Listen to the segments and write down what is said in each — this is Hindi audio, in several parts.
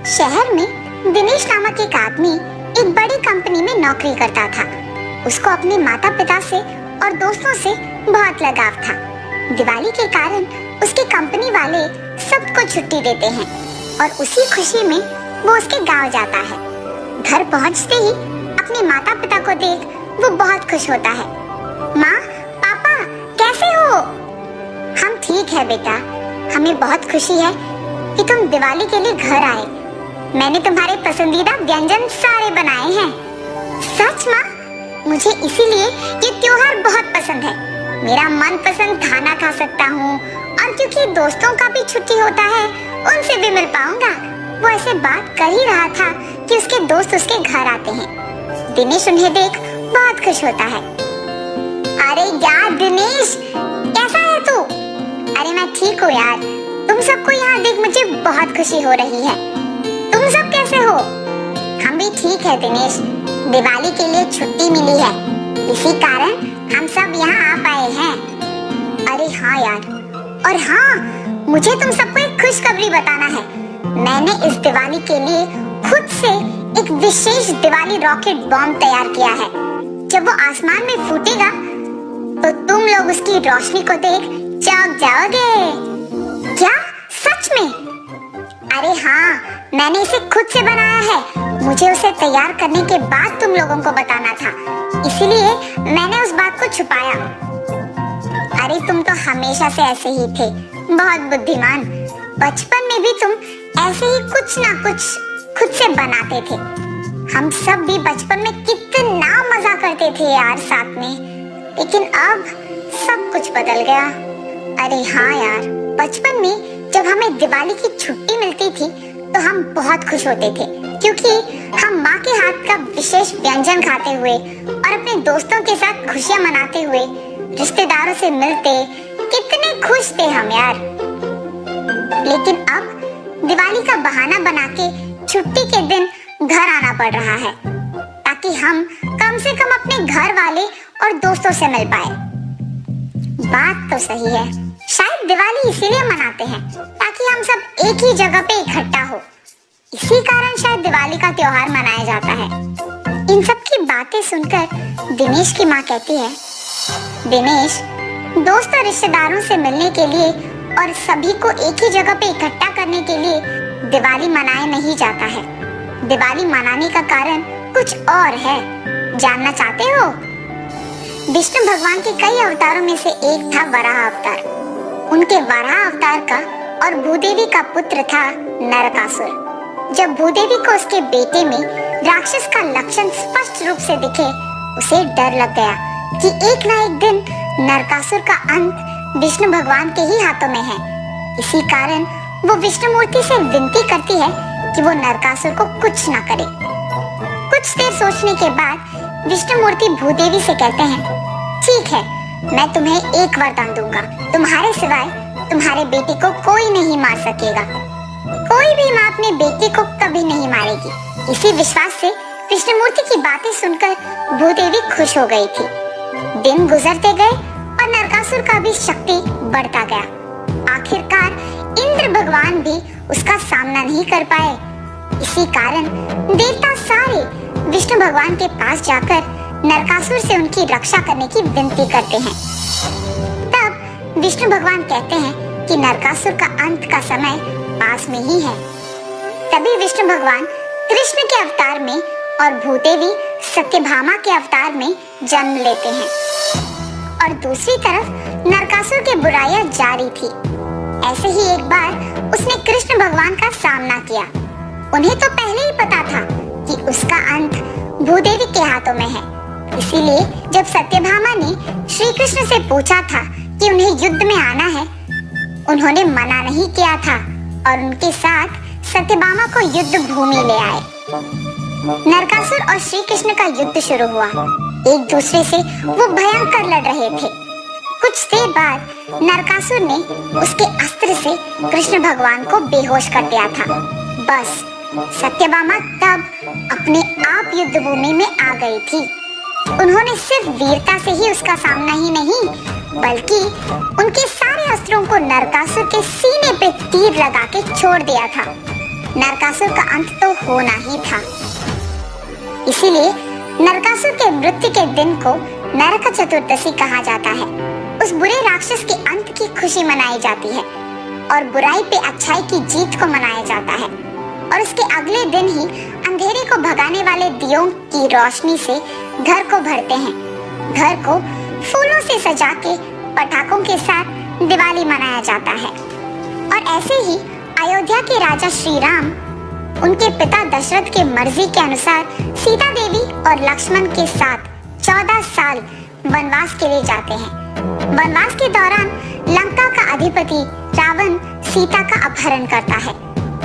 शहर में दिनेश नामक एक आदमी एक बड़ी कंपनी में नौकरी करता था। उसको अपने माता पिता से और दोस्तों से बहुत लगाव था। दिवाली के कारण उसकी कंपनी वाले सबको छुट्टी देते हैं और उसी खुशी में वो उसके गांव जाता है। घर पहुंचते ही अपने माता पिता को देख वो बहुत खुश होता है। माँ, पापा, कैसे हो? हम ठीक है बेटा, हमें बहुत खुशी है कि तुम दिवाली के लिए घर आए। मैंने तुम्हारे पसंदीदा व्यंजन सारे बनाए हैं। सच माँ, मुझे इसीलिए ये त्योहार बहुत पसंद है। मेरा मनपसंद खाना खा सकता हूँ और क्योंकि दोस्तों का भी छुट्टी होता है, उनसे भी मिल पाऊंगा। वो ऐसे बात कर ही रहा था कि उसके दोस्त उसके घर आते हैं। दिनेश उन्हें देख बहुत खुश होता है। अरे यार दिनेश, कैसा है तू? अरे मैं ठीक हूँ यार, तुम सबको यहाँ देख मुझे बहुत खुशी हो रही है। तुम सब कैसे हो? हम भी ठीक है दिनेश, दिवाली के लिए छुट्टी मिली है, इसी कारण हम सब यहाँ आ पाए हैं। अरे हाँ यार, और हाँ, मुझे तुम सबको एक खुशखबरी बताना है। मैंने इस दिवाली के लिए खुद से एक विशेष दिवाली रॉकेट बॉम्ब तैयार किया है। जब वो आसमान में फूटेगा तो तुम लोग उसकी रोशनी को देख चौंक जाओगे। क्या सच में? अरे हाँ, मैंने इसे खुद से बनाया है। मुझे उसे तैयार करने के बाद तुम लोगों को बताना था, इसीलिए मैंने उस बात को छुपाया। अरे तुम तो हमेशा से ऐसे ही थे, बहुत बुद्धिमान। बचपन में भी तुम ऐसे ही कुछ ना कुछ खुद से बनाते थे। हम सब भी बचपन में कितना मजा करते थे यार साथ में, लेकिन अब सब कुछ बदल गया। अरे हाँ यार, बचपन में जब हमें दिवाली की छुट्टी मिलती थी तो हम बहुत खुश होते थे, क्योंकि हम माँ के हाथ का विशेष व्यंजन खाते हुए और अपने दोस्तों के साथ खुशियाँ मनाते हुए रिश्तेदारों से मिलते कितने खुश थे हम यार। लेकिन अब दिवाली का बहाना बना के छुट्टी के दिन घर आना पड़ रहा है, ताकि हम कम से कम अपने घर वाले और दोस्तों से मिल पाए। बात तो सही है, शायद दिवाली इसीलिए मनाते हैं ताकि हम सब एक ही जगह पे इकट्ठा हो। इसी कारण शायद दिवाली का त्योहार मनाया जाता है। इन सब की बातें सुनकर दिनेश की माँ कहती है, दिनेश, दोस्त और रिश्तेदारों से मिलने के लिए और सभी को एक ही जगह पे इकट्ठा करने के लिए दिवाली मनाया नहीं जाता है। दिवाली मनाने का कारण कुछ और है, जानना चाहते हो? विष्णु भगवान के कई अवतारों में से एक था वराह अवतार। उनके वराह अवतार का और भूदेवी का पुत्र था नरकासुर। जब भूदेवी को उसके बेटे में राक्षस का लक्षण स्पष्ट रूप से दिखे, उसे डर लग गया कि एक ना एक दिन नरकासुर का अंत विष्णु भगवान के ही हाथों में है। इसी कारण वो विष्णु मूर्ति से विनती करती है कि वो नरकासुर को कुछ ना करे। कुछ देर सोचने के बाद विष्णु मूर्ति भूदेवी से कहते हैं, ठीक है, मैं तुम्हें एक वरदान दूंगा, तुम्हारे सिवाय तुम्हारे बेटे को कोई नहीं मार सकेगा। कोई भी माँ अपने बेटे को कभी नहीं मारेगी। इसी विश्वास से विष्णु मूर्ति की बातें सुनकर भूदेवी खुश हो गई थी। दिन गुजरते गए और नरकासुर का भी शक्ति बढ़ता गया। आखिरकार इंद्र भगवान भी उसका सामना नहीं कर पाए। इसी कारण देवता सारे विष्णु भगवान के पास जाकर नरकासुर से उनकी रक्षा करने की विनती करते हैं। तब विष्णु भगवान कहते हैं कि नरकासुर का अंत का समय पास में ही है। तभी विष्णु भगवान कृष्ण के अवतार में और भूदेवी सत्यभामा के अवतार में जन्म लेते हैं। और दूसरी तरफ नरकासुर की बुराइयां जारी थी। ऐसे ही एक बार उसने कृष्ण भगवान का सामना किया। उन्हें तो पहले ही पता था कि उसका अंत भूदेवी के हाथों में है। इसीलिए जब सत्यभामा ने श्री कृष्ण से पूछा था कि उन्हें युद्ध में आना है, उन्होंने मना नहीं किया था और उनके साथ सत्यभामा को युद्ध भूमि ले आए। नरकासुर और श्री कृष्ण का युद्ध शुरू हुआ। एक दूसरे से वो भयंकर लड़ रहे थे। कुछ देर बाद नरकासुर ने उसके अस्त्र से कृष्ण भगवान को बेहोश कर दिया था। बस सत्यभामा तब अपने आप युद्ध भूमि में आ गई थी। उन्होंने सिर्फ वीरता से ही उसका सामना ही नहीं, बल्कि उनके सारे अस्त्रों को नरकासुर के सीने पे तीर लगा के छोड़ दिया था। नरकासुर का अंत तो होना ही था। इसीलिए नरकासुर के मृत्यु के दिन को नरक चतुर्दशी कहा जाता है। उस बुरे राक्षस के अंत की खुशी मनाई जाती है और बुराई पे अच्छाई की जीत को मनाया जाता है। और उसके अगले दिन ही अंधेरे को भगाने वाले दियों की रोशनी से घर को भरते हैं। घर को फूलों से सजा के पटाखों के साथ दिवाली मनाया जाता है। और ऐसे ही अयोध्या के राजा श्री राम उनके पिता दशरथ के मर्जी के अनुसार सीता देवी और लक्ष्मण के साथ 14 साल वनवास के लिए जाते हैं। वनवास के दौरान लंका का अधिपति रावण सीता का अपहरण करता है।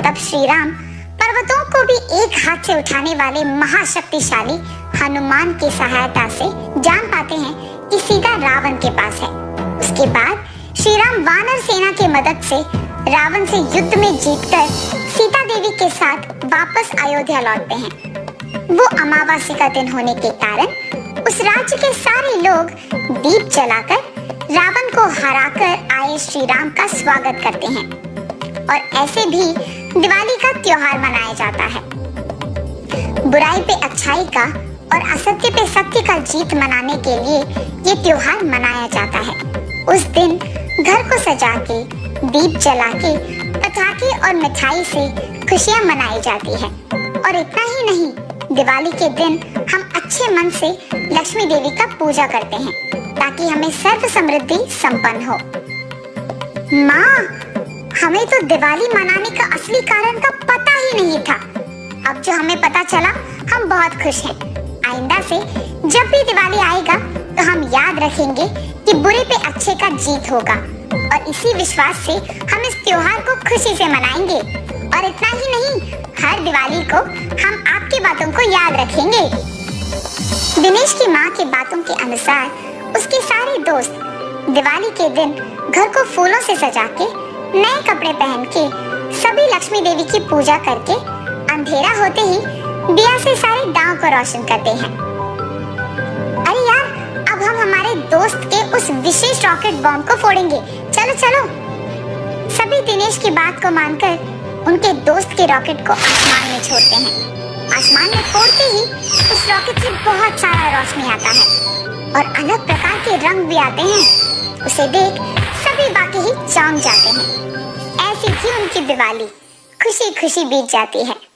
तब श्री राम पर्वतों को भी एक हाथ से उठाने वाले महाशक्तिशाली हनुमान की सहायता से जान पाते हैं कि सीता रावण के पास है। उसके बाद श्री राम वानर सेना की मदद से रावण से युद्ध में जीतकर सीता देवी के साथ वापस अयोध्या लौटते हैं। वो अमावस्या का दिन होने के कारण उस राज्य के सारे लोग दीप जलाकर रावण को हराकर आए श्री राम का स्वागत करते हैं। और ऐसे भी दिवाली का त्योहार मनाया जाता है। बुराई पे अच्छाई का और असत्य पे सत्य का जीत मनाने के लिए ये त्योहार मनाया जाता है। उस दिन घर को सजा के, दीप जला के, पटाखे और मिठाई से खुशियां मनाई जाती है। और इतना ही नहीं, दिवाली के दिन हम अच्छे मन से लक्ष्मी देवी का पूजा करते हैं ताकि हमें सर्व समृद्धि संपन्न हो। माँ, हमें तो दिवाली मनाने का असली कारण का पता ही नहीं था। अब जो हमें पता चला, हम बहुत खुश हैं। आइंदा से जब भी दिवाली आएगा तो हम याद रखेंगे कि बुरे पे अच्छे का जीत होगा। और इसी विश्वास से हम इस त्योहार को खुशी से मनाएंगे। और इतना ही नहीं, हर दिवाली को हम आपकी बातों को याद रखेंगे। दिनेश की माँ की बातों के अनुसार उसके सारे दोस्त दिवाली के दिन घर को फूलों से सजा के, नए कपड़े पहन के, सभी लक्ष्मी देवी की पूजा करके अंधेरा होते ही दिया से सारे गांव को रोशन करते हैं। अरे यार, अब हम हमारे दोस्त के उस विशेष रॉकेट बॉम्ब को फोड़ेंगे। चलो चलो। सभी दिनेश की बात को मानकर उनके दोस्त के रॉकेट को आसमान में छोड़ते हैं। आसमान में फोड़ते ही उस रॉकेट से बहुत सारा रोशनी आता है और अलग प्रकार के रंग भी आते हैं। उसे देख सभी बाकी ही चौंक जाते हैं। ऐसी थी उनकी दिवाली, खुशी खुशी बीत जाती है।